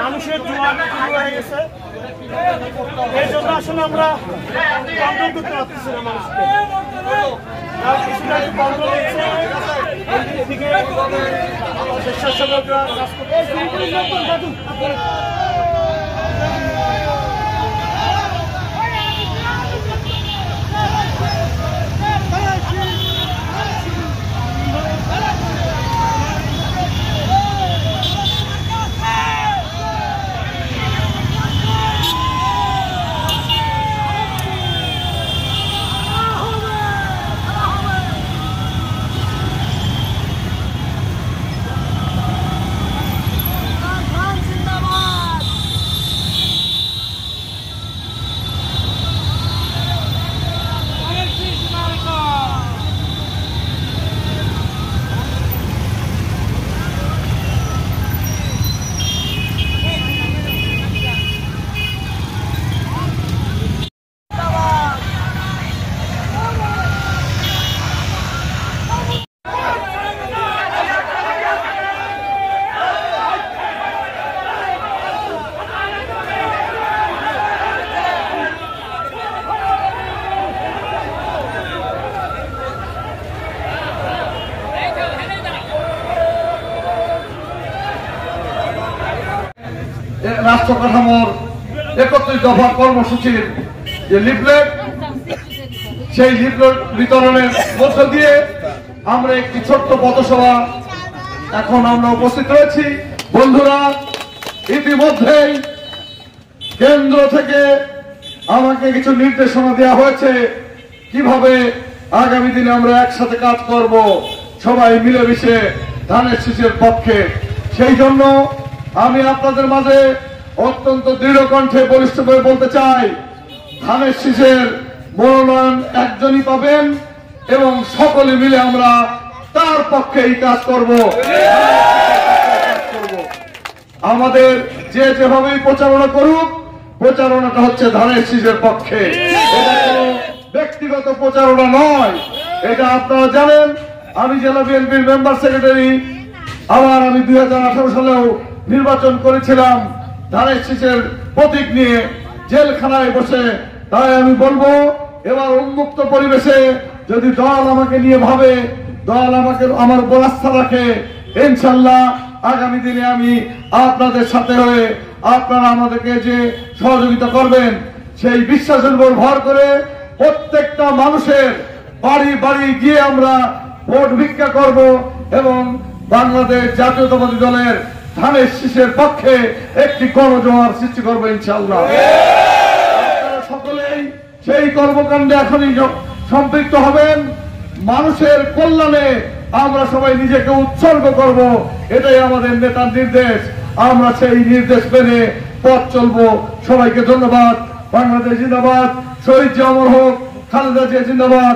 মানুষের জোয়ার শুরু হয়ে গেছে, এই জন্য আসলে আমরা কন্ট্রোল করতে পারতেছি না মানুষকে। কন্ট্রোল হচ্ছে এদিকে স্বেচ্ছাসেবকরা কাজ করতে। রাষ্ট্র কাঠামোর 31 দফা কর্মসূচির যে লিফলেট, সেই লিফলেট বিতরণের মধ্য দিয়ে আমরা একটি ছোট্ট পথসভা এখন আমরা উপস্থিত রয়েছি। বন্ধুরা, ইতিমধ্যেই কেন্দ্র থেকে আমাকে কিছু নির্দেশনা দেওয়া হয়েছে কিভাবে আগামী দিনে আমরা একসাথে কাজ করব, সবাই মিলেমিশে ধানের শীষের পক্ষে। সেই জন্য আমি আপনাদের মাঝে অত্যন্ত দৃঢ় কণ্ঠে বলিষ্ঠ করে বলতে চাই, ধানের শীষের মনোনয়ন একজনই পাবেন এবং সকলে মিলে আমরা তার পক্ষেই কাজ করব। আমাদের যে যেভাবেই প্রচারণা করুক, প্রচারণাটা হচ্ছে ধানের শীষের পক্ষে, এটা কোনো ব্যক্তিগত প্রচারণা নয়। এটা আপনারা জানেন, আমি জেলা বিএনপির মেম্বার সেক্রেটারি, আবার আমি 2018 সালেও নির্বাচন করেছিলাম ধানের শীষের প্রতীক নিয়ে জেলখানায় বসে। তাই আমি বলবো, এবার উন্মুক্ত পরিবেশে যদি দল আমাকে নিয়ে ভাবে, দল আমাকে আমার উপর আস্থা রাখে, ইনশাল্লাহ আগামী দিনে আমি আপনাদের সাথে হয়ে আপনারা আমাদেরকে যে সহযোগিতা করবেন, সেই বিশ্বাসের উপর ভর করে প্রত্যেকটা মানুষের বাড়ি বাড়ি গিয়ে আমরা ভোট ভিক্ষা করব এবং বাংলাদেশ জাতীয়তাবাদী দলের ধানের শীষের পক্ষে একটি গণজোয়ার সৃষ্টি করবো ইনশাআল্লাহ। আপনারা সকলেই সেই কর্মকাণ্ডে এখনই সম্পৃক্ত হবেন। মানুষের কল্যাণে আমরা সবাই নিজেকে উৎসর্গ করব, এটাই আমাদের নেতার নির্দেশ। আমরা সেই নির্দেশ মেনে পথ চলবো। সবাইকে ধন্যবাদ। বাংলাদেশ জিন্দাবাদ। শহীদ জিয়া অমর হোক। খালেদা জিয়া জিন্দাবাদ।